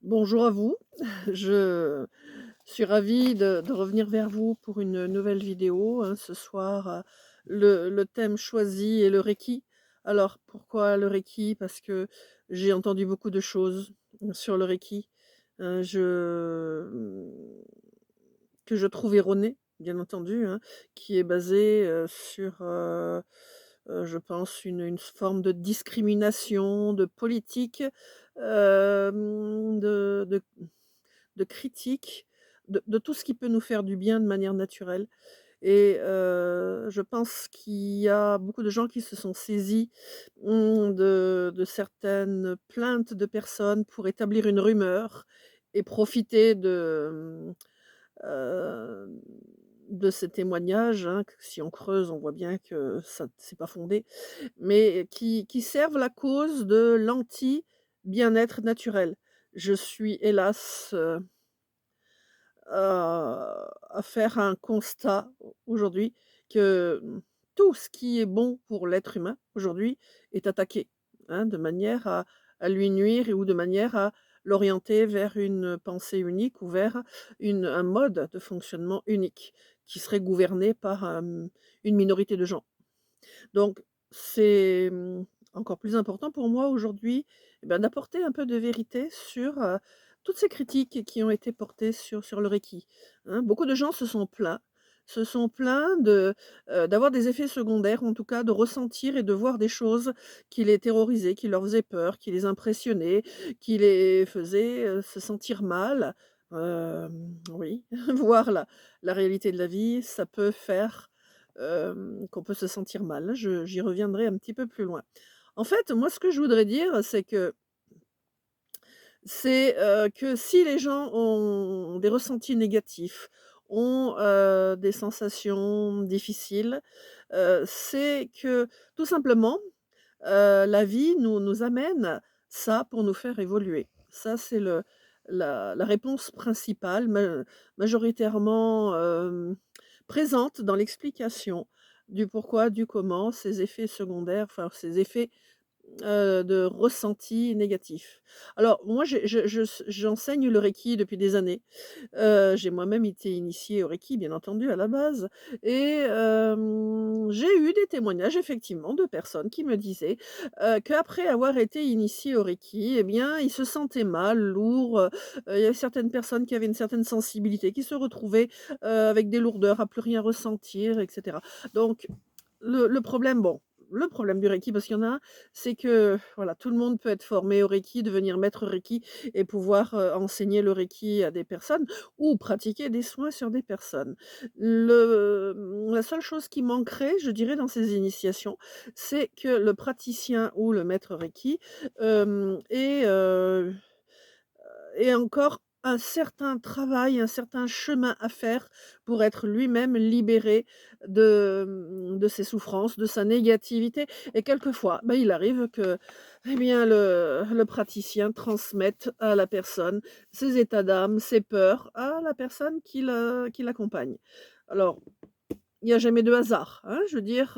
Bonjour à vous. Je suis ravie de revenir vers vous pour une nouvelle vidéo, hein. Ce soir, le thème choisi est le Reiki. Alors pourquoi le Reiki? Parce que j'ai entendu beaucoup de choses sur le Reiki, que je trouve erronées, bien entendu, hein, qui est basée, je pense une forme de discrimination, de politique, de critique, de tout ce qui peut nous faire du bien de manière naturelle et je pense qu'il y a beaucoup de gens qui se sont saisis, de certaines plaintes de personnes pour établir une rumeur et profiter de ces témoignages, hein, que si on creuse, on voit bien que ça c'est pas fondé, mais qui servent la cause de l'anti-bien-être naturel. Je suis hélas, à faire un constat aujourd'hui que, tout ce qui est bon pour l'être humain aujourd'hui est attaqué, hein, de manière à lui nuire ou de manière à l'orienter vers une pensée unique ou vers un mode de fonctionnement unique qui serait gouverné par, une minorité de gens. Donc c'est, encore plus important pour moi aujourd'hui, d'apporter un peu de vérité sur, toutes ces critiques qui ont été portées sur le Reiki, hein. Beaucoup de gens se sont plaints d'avoir des effets secondaires, en tout cas de ressentir et de voir des choses qui les terrorisaient, qui leur faisaient peur, qui les impressionnaient, qui les faisaient, se sentir mal. Oui, voir la réalité de la vie, ça peut faire qu'on peut se sentir mal. J'y reviendrai un petit peu plus loin. En fait, moi, ce que je voudrais dire, que si les gens ont des ressentis négatifs, ont, des sensations difficiles, c'est que tout simplement, la vie nous amène ça pour nous faire évoluer. Ça, c'est la réponse principale, majoritairement, présente dans l'explication du pourquoi, du comment, ces effets secondaires, enfin ces effets de ressentis négatifs. Alors moi, j'enseigne le reiki depuis des années. J'ai moi-même été initiée au reiki, bien entendu, à la base et j'ai eu des témoignages effectivement de personnes qui me disaient, qu'après avoir été initiées au reiki eh bien, ils se sentaient mal, lourds, il y avait certaines personnes qui avaient une certaine sensibilité, qui se retrouvaient, avec des lourdeurs, à plus rien ressentir et cetera. Donc le problème, bon, le problème du Reiki, parce qu'il y en a un, c'est que, voilà, tout le monde peut être formé au Reiki, devenir maître Reiki et pouvoir, enseigner le Reiki à des personnes ou pratiquer des soins sur des personnes. La seule chose qui manquerait, je dirais, dans ces initiations, c'est que le praticien ou le maître Reiki, ait encore un certain travail, un certain chemin à faire pour être lui-même libéré de ses souffrances, de sa négativité et quelquefois, il arrive que, eh bien, le praticien transmette à la personne ses états d'âme, ses peurs à la personne qui l'accompagne. Alors, il y a jamais de hasard, hein, je veux dire,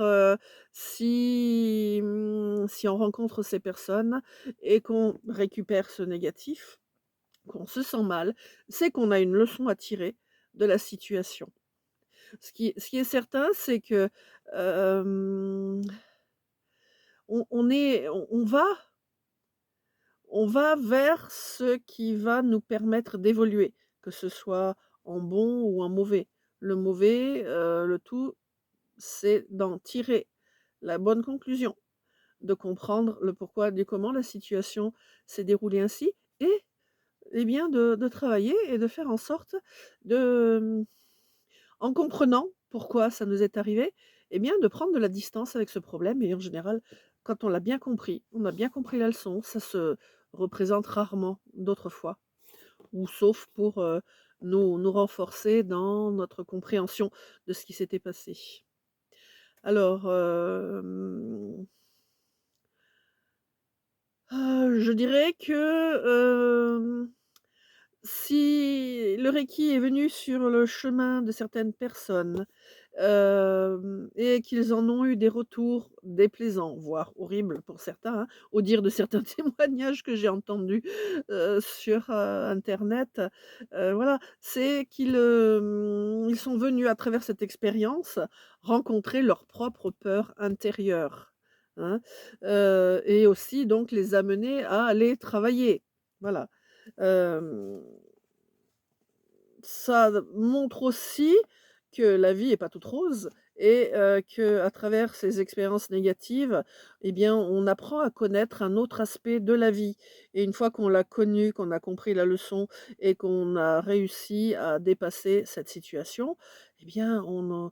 si on rencontre ces personnes et qu'on récupère ce négatif, qu'on se sent mal, c'est qu'on a une leçon à tirer de la situation. Ce qui est certain, c'est que, hem, on va vers ce qui va nous permettre d'évoluer, que ce soit en bon ou en mauvais. Le mauvais, le tout, c'est d'en tirer la bonne conclusion, de comprendre le pourquoi du comment la situation s'est déroulée ainsi et bien de travailler et de faire en sorte de, en comprenant pourquoi ça nous est arrivé, bien de prendre de la distance avec ce problème et en général, quand on l'a bien compris, on a bien compris la leçon, ça se représente rarement d'autres fois ou sauf pour, nous renforcer dans notre compréhension de ce qui s'était passé. Alors, je dirais que, si le reiki est venu sur le chemin de certaines personnes et qu'ils en ont eu des retours déplaisants, voire horribles pour certains, hein, au dire de certains témoignages que j'ai entendus, sur, internet. Voilà, c'est qu'ils, ils sont venus à travers cette expérience rencontrer leurs propres peurs intérieures, hein, et aussi donc les amener à les travailler. Voilà. Hem Ça montre aussi que la vie est pas toute rose et qu'à travers ces expériences négatives, eh bien, on apprend à connaître un autre aspect de la vie et une fois qu'on l'a connu, qu'on a compris la leçon et qu'on a réussi à dépasser cette situation, eh bien, en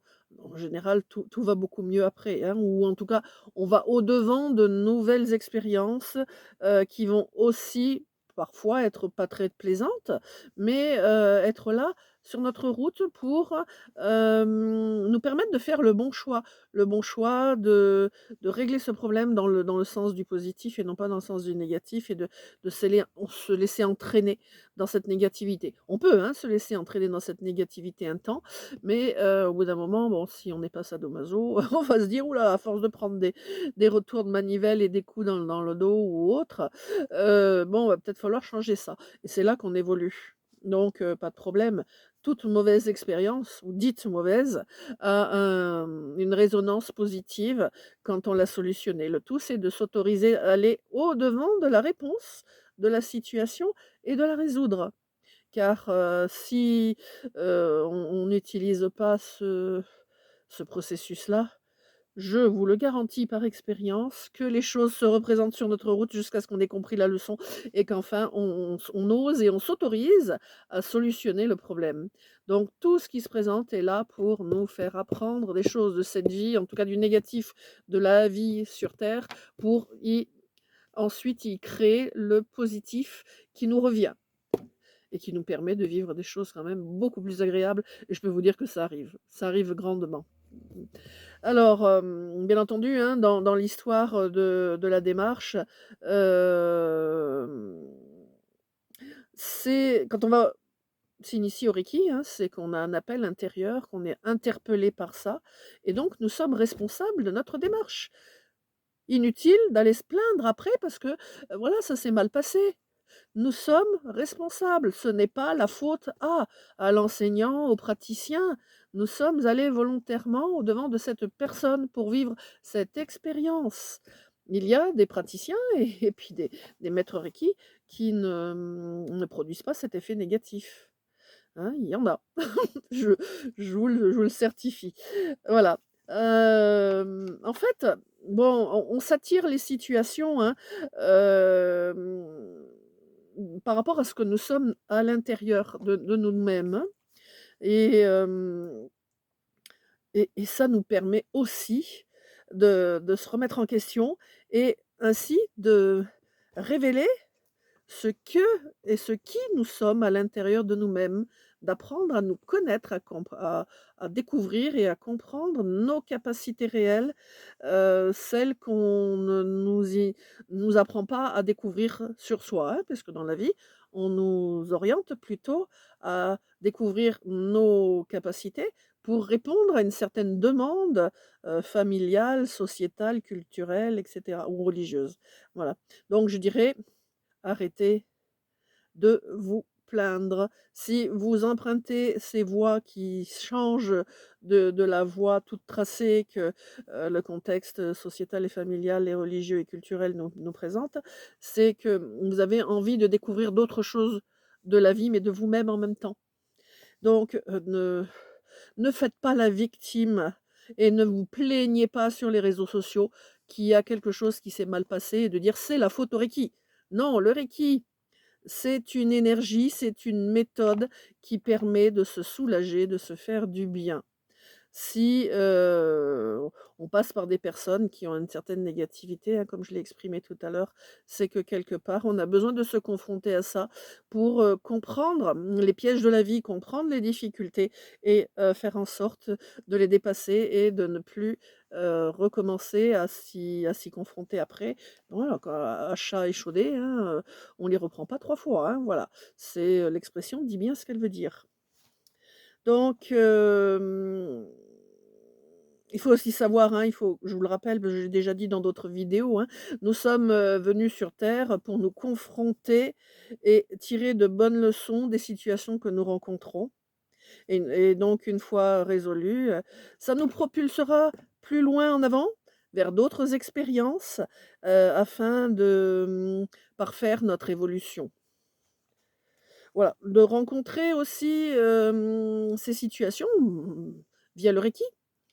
général, tout va beaucoup mieux après, hein, ou en tout cas, on va au-devant de nouvelles expériences, qui vont aussi parfois être pas très plaisantes, mais être là sur notre route pour, nous permettre de faire le bon choix. Le bon choix de régler ce problème dans le sens du positif et non pas dans le sens du négatif et de se laisser entraîner dans cette négativité. On peut, hein, se laisser entraîner dans cette négativité un temps, mais au bout d'un moment, bon, si on n'est pas sadomaso, on va se dire: «Ouh là, à force de prendre des retours de manivelle et des coups dans le dos ou autre, bon, va peut-être falloir changer ça» et c'est là qu'on évolue. Donc pas de problème. Toute mauvaise expérience ou dite mauvaise a une résonance positive quand on l'a solutionnée. Le tout, c'est de s'autoriser à aller au-devant de la réponse, de la situation et de la résoudre. Car, si, on n'utilise pas ce processus-là, je vous le garantis par expérience que les choses se représentent sur notre route jusqu'à ce qu'on ait compris la leçon et qu'enfin on ose et on s'autorise à solutionner le problème. Donc tout ce qui se présente est là pour nous faire apprendre des choses de cette vie, en tout cas du négatif de la vie sur terre, pour ensuite y créer le positif qui nous revient et qui nous permet de vivre des choses quand même beaucoup plus agréables et je peux vous dire que ça arrive grandement. Alors, bien entendu, hein, dans l'histoire, de la démarche, hem, c'est quand on va s'initier au Reiki, hein, c'est qu'on a un appel intérieur, qu'on est interpellé par ça et donc nous sommes responsables de notre démarche. Inutile d'aller se plaindre après parce que, voilà, ça s'est mal passé. Nous sommes responsables. Ce n'est pas la faute à l'enseignant, au praticien. Nous sommes allés volontairement au-devant de cette personne pour vivre cette expérience. Il y a des praticiens et puis des maîtres Reiki qui ne produisent pas cet effet négatif, hein, il y en a. Je je vous le certifie. Voilà. En fait, bon, on s'attire les situations, hein, par rapport à ce que nous sommes à l'intérieur de nous-mêmes, hein, et et ça nous permet aussi de se remettre en question et ainsi de révéler ce que et ce qui nous sommes à l'intérieur de nous-mêmes, d'apprendre à nous connaître, à découvrir et à comprendre nos capacités réelles, celles qu'on ne nous apprend pas à découvrir sur soi, hein, parce que dans la vie, on nous oriente plutôt à découvrir nos capacités pour répondre à une certaine demande, familiale, sociétale, culturelle et cetera ou religieuse. Voilà. Donc je dirais arrêtez de vous plaindre. Si vous empruntez ces voies qui changent de la voie toute tracée que, le contexte sociétal et familial et religieux et culturel nous présente, c'est que vous avez envie de découvrir d'autres choses de la vie, mais de vous-même en même temps. Donc, ne faites pas la victime et ne vous plaignez pas sur les réseaux sociaux qu'il y a quelque chose qui s'est mal passé et de dire: «C'est la faute au Reiki». Non, le Reiki, c'est une énergie, c'est une méthode qui permet de se soulager, de se faire du bien. Si, on passe par des personnes qui ont une certaine négativité, hein, comme je l'ai exprimé tout à l'heure, c'est que quelque part, on a besoin de se confronter à ça pour, comprendre, les pièges de la vie, comprendre les difficultés et faire en sorte de les dépasser et de ne plus, recommencer à s'y confronter après. Voilà quoi, à chat échaudé, hein, on les reprend pas 3 fois, hein, voilà. C'est, l'expression dit bien ce qu'elle veut dire. Donc, Il faut aussi savoir, hein, je vous le rappelle, parce que j'ai déjà dit dans d'autres vidéos, hein, nous sommes, venus sur terre pour nous confronter et tirer de bonnes leçons des situations que nous rencontrons et donc une fois résolues, ça nous propulsera plus loin en avant, vers d'autres expériences, afin de, parfaire notre évolution. Voilà, de rencontrer aussi, ces situations, via le Reiki,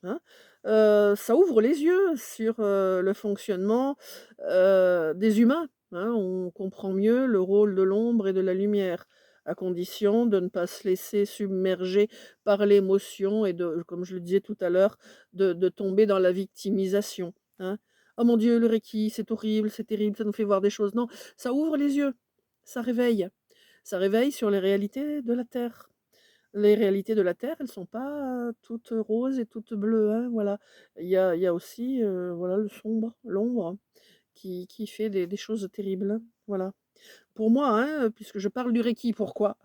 hein, ça ouvre les yeux sur, le fonctionnement, des humains, hein. On comprend mieux le rôle de l'ombre et de la lumière, à condition de ne pas se laisser submerger par l'émotion et de comme je le disais tout à l'heure, de tomber dans la victimisation, hein. «Oh mon Dieu, le Reiki, c'est horrible, c'est terrible, ça nous fait voir des choses». Non, ça ouvre les yeux, ça réveille. Ça réveille sur les réalités de la terre. Les réalités de la terre, elles sont pas, toutes roses et toutes bleues, hein, voilà. Il y a aussi, voilà, le sombre, l'ombre qui fait des choses terribles, hein, voilà. Pour moi, hein, puisque je parle du reiki, pourquoi?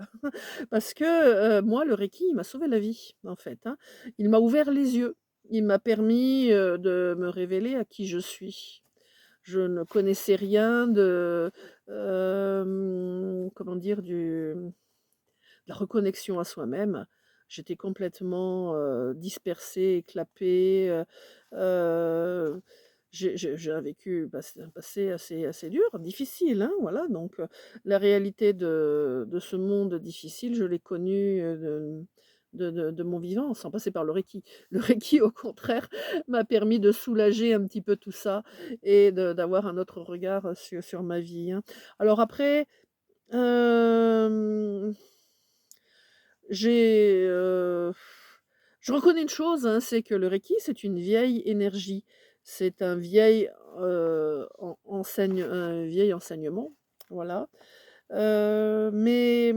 Parce que, moi, le reiki, il m'a sauvé la vie, en fait, hein. Il m'a ouvert les yeux. Il m'a permis, de me révéler à qui je suis. Je ne connaissais rien de, comment dire? La reconnexion à soi-même. J'étais complètement, dispersée, éclapée, heu, j'ai un vécu, c'est un passé assez dur, difficile, hein, voilà, donc la réalité de ce monde difficile, je l'ai connu, de mon vivant, sans passer par le Reiki. Le Reiki, au contraire, m'a permis de soulager un petit peu tout ça et d'avoir un autre regard, sur ma vie, hein. Alors après, hem j'ai, je reconnais une chose, hein, c'est que le Reiki, c'est une vieille énergie. C'est un vieil enseignement, voilà. Mais,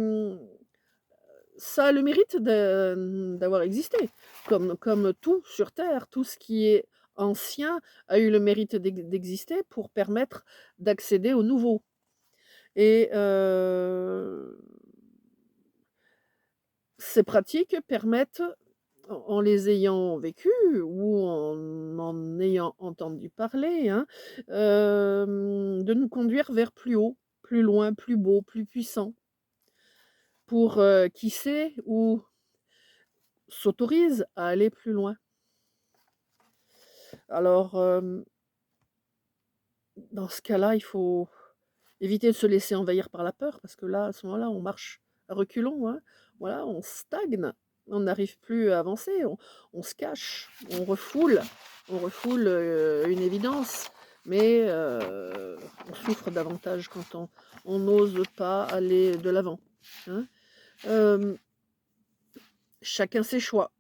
ça a le mérite d'avoir existé. Comme tout sur terre, tout ce qui est ancien a eu le mérite d'exister pour permettre d'accéder au nouveau et ces pratiques permettent, en les ayant vécues ou en ayant entendu parler, hein, de nous conduire vers plus haut, plus loin, plus beau, plus puissant pour, qui sait ou s'autorise à aller plus loin. Alors, dans ce cas-là, il faut éviter de se laisser envahir par la peur parce que là, à ce moment-là, on marche à reculons, hein. Voilà, on stagne, on n'arrive plus à avancer, on se cache, on refoule, une évidence, mais on souffre davantage quand on n'ose pas aller de l'avant, hein. Hem, Chacun ses choix,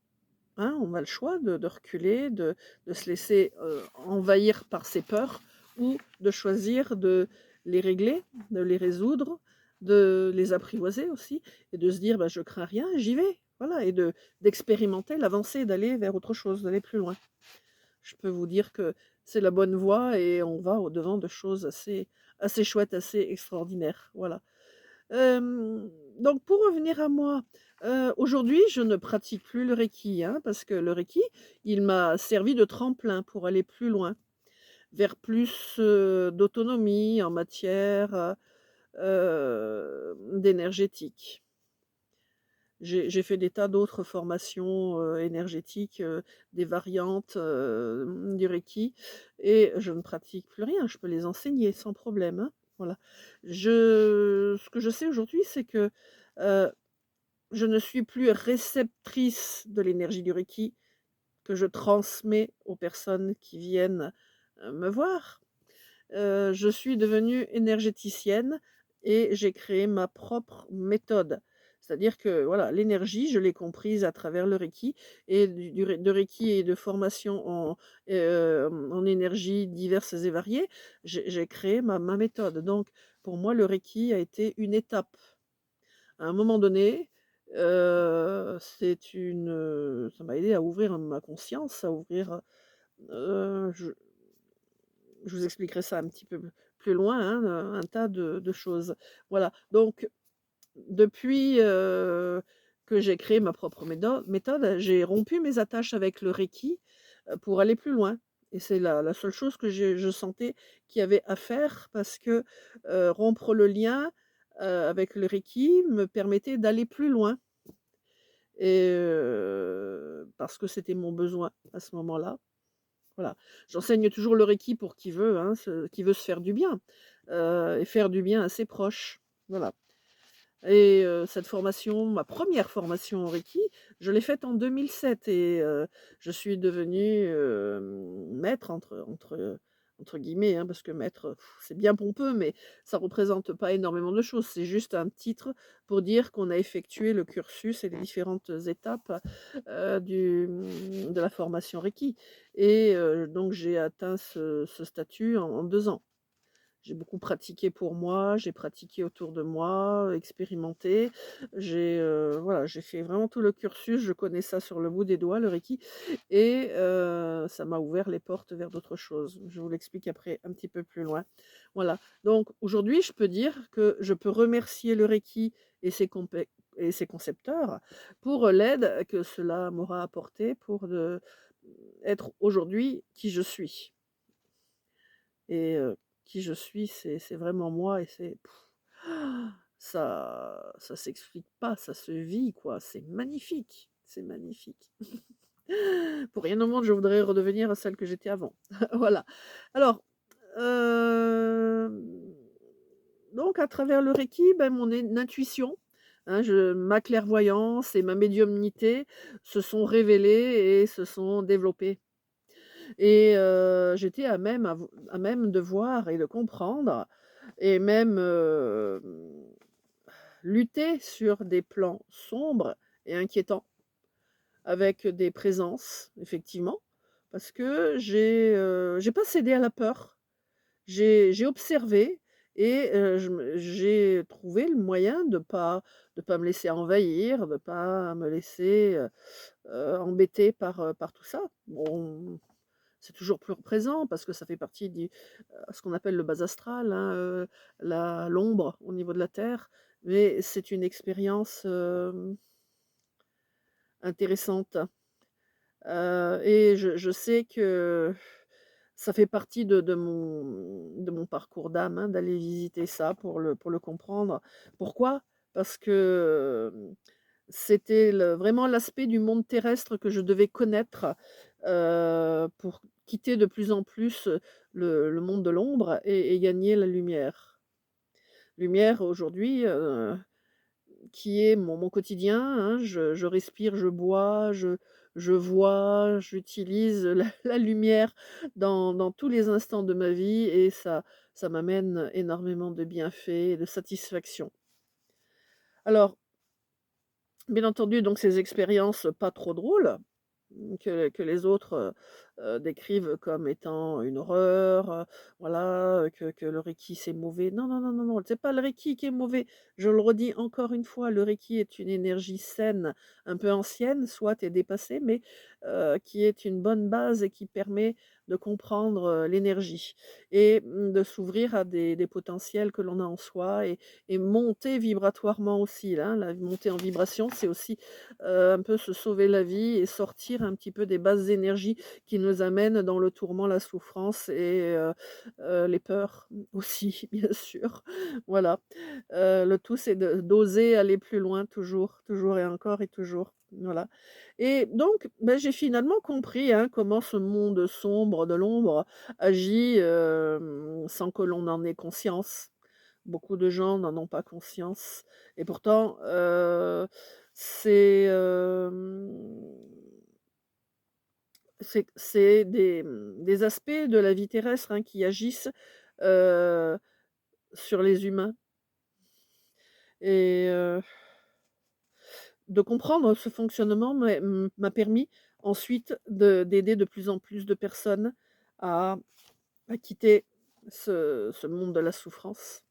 hein. On a le choix de reculer, de se laisser, envahir par ses peurs ou de choisir de les régler, de les résoudre, de les apprivoiser aussi et de se dire: «Bah, je crains rien, j'y vais». Voilà et d'expérimenter l'avancée, d'aller vers autre chose, d'aller plus loin. Je peux vous dire que c'est la bonne voie et on va au-devant de choses assez chouettes, assez extraordinaires, voilà. Hem, donc pour revenir à moi, aujourd'hui, je ne pratique plus le reiki, hein, parce que le reiki, il m'a servi de tremplin pour aller plus loin, vers plus, d'autonomie en matière, d'énergétique. J'ai fait des tas d'autres formations, énergétiques, des variantes, du reiki et je ne pratique plus rien. Je peux les enseigner sans problème, hein, voilà. Ce que je sais aujourd'hui, c'est que, heu, je ne suis plus réceptrice de l'énergie du reiki que je transmets aux personnes qui viennent, me voir. Je suis devenue énergéticienne et j'ai créé ma propre méthode. C'est-à-dire que, voilà, l'énergie, je l'ai comprise à travers le Reiki et de Reiki et de formation en énergie diverses et variées, j'ai créé ma méthode. Donc pour moi, le Reiki a été une étape. À un moment donné, ça m'a aidé à ouvrir ma conscience, à ouvrir, je vous expliquerai ça un petit peu plus loin, hein, un tas de choses. Voilà, donc depuis, que j'ai créé ma propre méthode, j'ai rompu mes attaches avec le Reiki, pour aller plus loin et c'est la seule chose que je sentais qu'il y avait à faire parce que, rompre le lien, avec le reiki me permettait d'aller plus loin et parce que c'était mon besoin à ce moment-là. Voilà. J'enseigne toujours le reiki pour qui veut, hein, qui veut se faire du bien, et faire du bien à ses proches. Voilà. Et cette formation, ma première formation en reiki, je l'ai faite en 2007 et je suis devenue, «maître» entre guillemets, hein, parce que maître, c'est bien pompeux, mais ça représente pas énormément de choses. C'est juste un titre pour dire qu'on a effectué le cursus et les différentes étapes, de la formation reiki et donc j'ai atteint ce statut en 2 ans. J'ai beaucoup pratiqué pour moi, j'ai pratiqué autour de moi, expérimenté. Voilà, j'ai fait vraiment tout le cursus, je connais ça sur le bout des doigts, le reiki et ça m'a ouvert les portes vers d'autres choses. Je vous l'explique après un petit peu plus loin. Voilà, donc aujourd'hui, je peux dire que je peux remercier le reiki et ses concepteurs pour l'aide que cela m'aura apporté pour être aujourd'hui qui je suis. Et qui je suis, c'est vraiment moi et c'est ça s'explique pas, ça se vit quoi, c'est magnifique, c'est magnifique. Pour rien au monde, je voudrais redevenir celle que j'étais avant. Voilà. Alors, hem, donc à travers le reiki, ben, intuition, hein, ma clairvoyance et ma médiumnité se sont révélées et se sont développées. Et j'étais à même de voir et de comprendre et même, lutter sur des plans sombres et inquiétants avec des présences, effectivement, parce que j'ai pas cédé à la peur. J'ai observé et j'ai trouvé le moyen de pas me laisser envahir, de pas me laisser, embêter par tout ça. Bon, c'est toujours plus présent parce que ça fait partie ce qu'on appelle le bas astral, hein, la l'ombre au niveau de la terre, mais c'est une expérience, intéressante, et je sais que ça fait partie de mon parcours d'âme, hein, d'aller visiter ça pour le comprendre. Pourquoi? Parce que, c'était vraiment l'aspect du monde terrestre que je devais connaître, pour quitter de plus en plus, le monde de l'ombre et gagner la lumière. Lumière aujourd'hui, qui est mon quotidien, hein. Je respire, je bois, je vois, j'utilise la lumière dans tous les instants de ma vie et ça m'amène énormément de bienfaits et de satisfaction. Alors, bien entendu, donc ces expériences pas trop drôles, que les autres, décrivent comme étant une horreur, voilà, que le reiki c'est mauvais. Non, non, non, non, non, c'est pas le reiki qui est mauvais. Je le redis encore une fois, le reiki est une énergie saine, un peu ancienne, soit et dépassée, mais qui est une bonne base et qui permet de comprendre, l'énergie et de s'ouvrir à des potentiels que l'on a en soi et monter vibratoirement aussi là, hein. La montée en vibration, c'est aussi un peu se sauver la vie et sortir un petit peu des basses énergies qui nous amènent dans le tourment, la souffrance et les peurs aussi, bien sûr. Voilà, le tout, c'est d'oser aller plus loin toujours, toujours et encore et toujours. Voilà et donc, bah, j'ai finalement compris, hein, comment ce monde sombre de l'ombre agit, sans que l'on en ait conscience. Beaucoup de gens n'en ont pas conscience et pourtant, c'est, c'est des aspects de la vie terrestre, hein, qui agissent, heu, sur les humains et de comprendre ce fonctionnement m'a permis ensuite d'aider de plus en plus de personnes à quitter ce monde de la souffrance.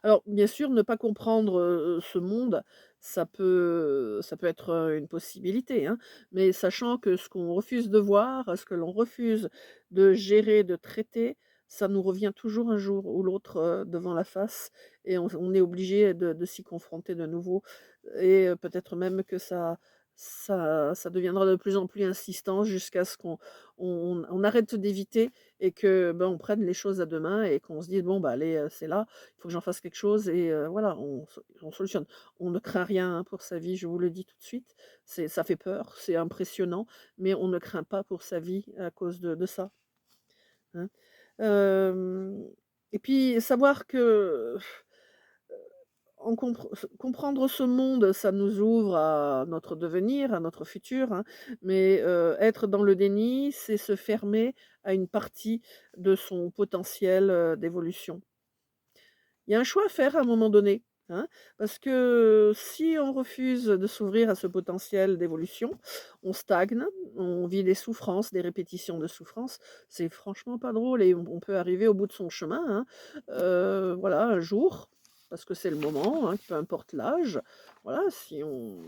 Alors, bien sûr, ne pas comprendre, ce monde, ça peut être, une possibilité, hein, mais sachant que ce qu'on refuse de voir, ce que l'on refuse de gérer, de traiter, ça nous revient toujours un jour ou l'autre, devant la face et on est obligé de s'y confronter de nouveau et peut-être même que ça deviendra de plus en plus insistant jusqu'à ce qu'on arrête d'éviter et que, ben, on prenne les choses à 2 mains et qu'on se dise: «Bon, bah, allez, c'est là, il faut que j'en fasse quelque chose» et voilà, on solutionne. On ne craint rien, hein, pour sa vie, je vous le dis tout de suite. Ça fait peur, c'est impressionnant, mais on ne craint pas pour sa vie à cause de ça, hein. Hem et puis savoir que comprendre ce monde, ça nous ouvre à notre devenir, à notre futur, hein, mais être dans le déni, c'est se fermer à une partie de son potentiel, d'évolution. Il y a un choix à faire à un moment donné, hein, parce que si on refuse de s'ouvrir à ce potentiel d'évolution, on stagne, on vit des souffrances, des répétitions de souffrances. C'est franchement pas drôle et on peut arriver au bout de son chemin, hein, voilà, un jour, parce que c'est le moment, hein, peu importe l'âge. Voilà, si on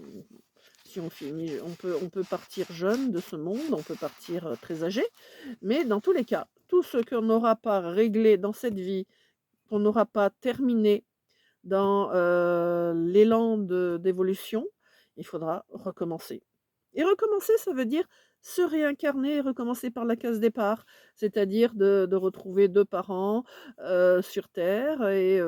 finit on peut partir jeune de ce monde, on peut partir, très âgé, mais dans tous les cas, tout ce qu'on n'aura pas réglé dans cette vie, qu'on n'aura pas terminé dans, l'élan d'évolution, il faudra recommencer. Et recommencer, ça veut dire se réincarner et recommencer par la case départ, c'est-à-dire de retrouver 2 parents, sur terre et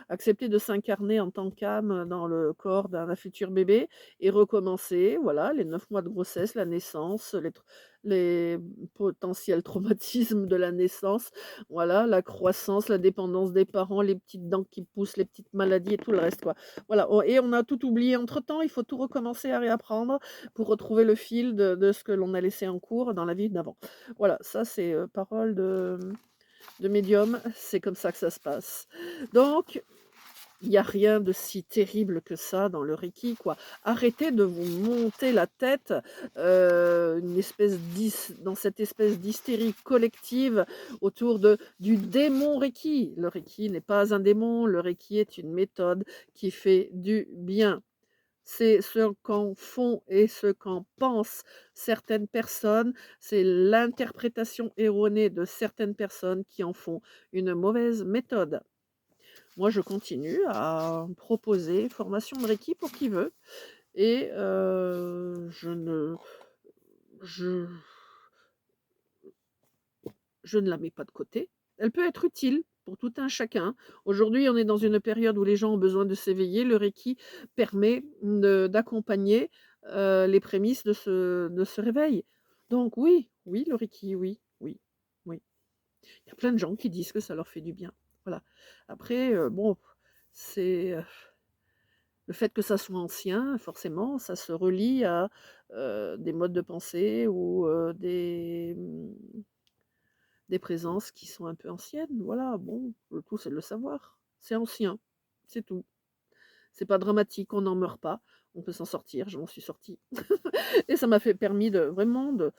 accepter de s'incarner en tant qu'âme dans le corps d'un futur bébé et recommencer, voilà, les 9 mois de grossesse, la naissance, les potentiels traumatismes de la naissance, voilà, la croissance, la dépendance des parents, les petites dents qui poussent, les petites maladies et tout le reste, quoi. Voilà, et on a tout oublié entre-temps, il faut tout recommencer à réapprendre pour retrouver le fil de ce que l'on a laissé en cours dans la vie d'avant. Voilà, ça c'est, parole de médium, c'est comme ça que ça se passe. Donc il y a rien de si terrible que ça dans le Reiki, quoi. Arrêtez de vous monter la tête, une espèce dans cette espèce d'hystérie collective autour du démon Reiki. Le Reiki n'est pas un démon, le Reiki est une méthode qui fait du bien. C'est ce qu'en font et ce qu'en pensent certaines personnes, c'est l'interprétation erronée de certaines personnes qui en font une mauvaise méthode. Moi, je continue à proposer formation de Reiki pour qui veut et je je ne la mets pas de côté. Elle peut être utile pour tout un chacun. Aujourd'hui, on est dans une période où les gens ont besoin de s'éveiller. Le Reiki permet d'accompagner, les prémices de ce réveil. Donc oui, oui, le Reiki, oui, oui, oui. Il y a plein de gens qui disent que ça leur fait du bien. Voilà. Après, bon, c'est, le fait que ça soit ancien, forcément, ça se relie à, des modes de pensée ou, des présences qui sont un peu anciennes. Voilà, bon, le tout, c'est de le savoir. C'est ancien, c'est tout. C'est pas dramatique, on n'en meurt pas, on peut s'en sortir, je m'en suis sortie. Et ça m'a fait permis de vraiment de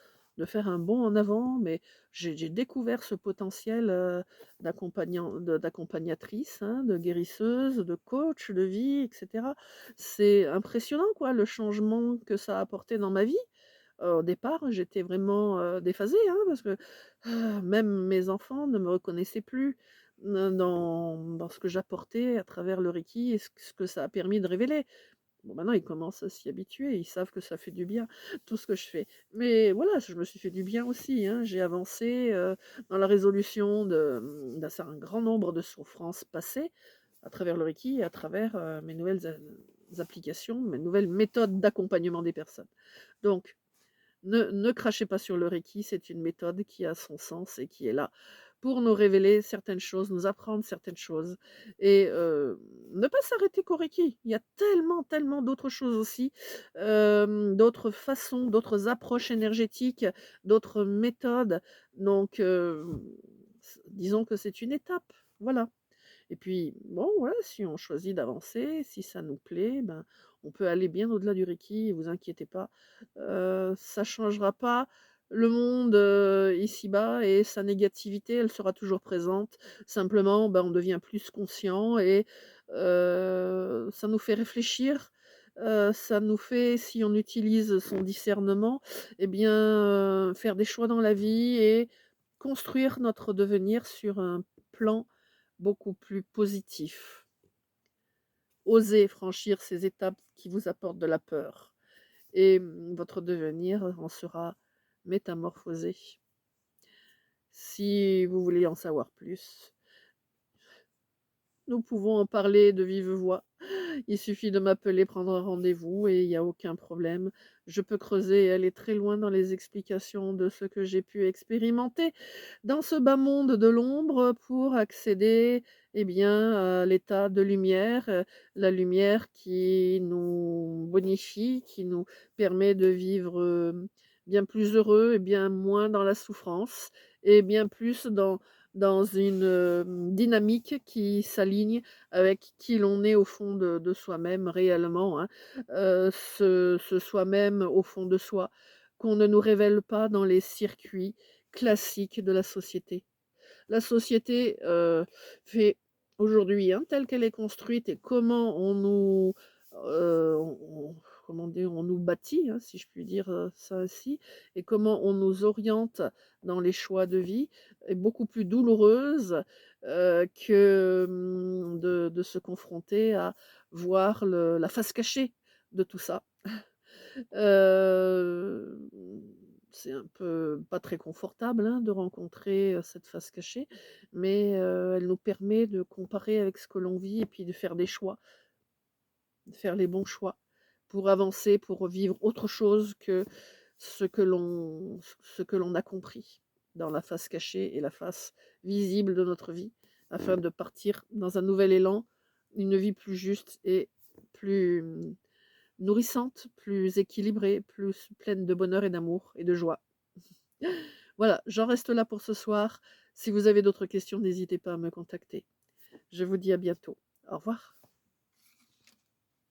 faire un bond en avant, mais j'ai découvert ce potentiel, d'accompagnatrice, hein, de guérisseuse, de coach de vie et cetera. C'est impressionnant quoi, le changement que ça a apporté dans ma vie. Au départ, j'étais vraiment, déphasée, hein, parce que, même mes enfants ne me reconnaissaient plus, dans ce que j'apportais à travers le Reiki et ce que ça a permis de révéler. Bon, maintenant, ils commencent à s'y habituer, ils savent que ça fait du bien, tout ce que je fais. Mais voilà, je me suis fait du bien aussi, hein. J'ai avancé, dans la résolution d'un grand nombre de souffrances passées à travers le Reiki et à travers, mes nouvelles applications, mes nouvelles méthodes d'accompagnement des personnes. Donc ne crachez pas sur le Reiki, c'est une méthode qui a son sens et qui est là pour nous révéler certaines choses, nous apprendre certaines choses et ne pas s'arrêter qu'au Reiki. Il y a tellement, tellement d'autres choses aussi, d'autres façons, d'autres approches énergétiques, d'autres méthodes donc disons que c'est une étape, voilà. Et puis, bon, voilà, si on choisit d'avancer, si ça nous plaît, ben, on peut aller bien au-delà du Reiki, vous inquiétez pas. Ça changera pas le monde, ici-bas et sa négativité, elle sera toujours présente. Simplement, ben, on devient plus conscient et ça nous fait réfléchir. Ça nous fait, si on utilise son discernement, eh bien, faire des choix dans la vie et construire notre devenir sur un plan beaucoup plus positif. Osez franchir ces étapes qui vous apportent de la peur et votre devenir en sera métamorphosé. Si vous voulez en savoir plus, nous pouvons en parler de vive voix. Il suffit de m'appeler, prendre un rendez-vous et il y a aucun problème. Je peux creuser et aller très loin dans les explications de ce que j'ai pu expérimenter dans ce bas monde de l'ombre pour accéder, eh bien, à l'état de lumière, la lumière qui nous bonifie, qui nous permet de vivre, bien plus heureux et bien moins dans la souffrance et bien plus dans une, dynamique qui s'aligne avec qui l'on est au fond de soi-même réellement, hein. Ce soi-même au fond de soi qu'on ne nous révèle pas dans les circuits classique de la société. La société, fait aujourd'hui, hein, telle qu'elle est construite et comment on nous, comment dire? On nous bâtit, hein, si je puis dire, ça ainsi et comment on nous oriente dans les choix de vie est beaucoup plus douloureuse, que, de se confronter à voir la face cachée de tout ça. Heu, c'est un peu pas très confortable, hein, de rencontrer, cette face cachée, mais elle nous permet de comparer avec ce que l'on vit et puis de faire des choix, de faire les bons choix pour avancer, pour vivre autre chose que ce que l'on a compris dans la face cachée et la face visible de notre vie, afin de partir dans un nouvel élan, une vie plus juste et plus, nourrissante, plus équilibrée, plus pleine de bonheur et d'amour et de joie. Voilà, j'en reste là pour ce soir. Si vous avez d'autres questions, n'hésitez pas à me contacter. Je vous dis à bientôt. Au revoir.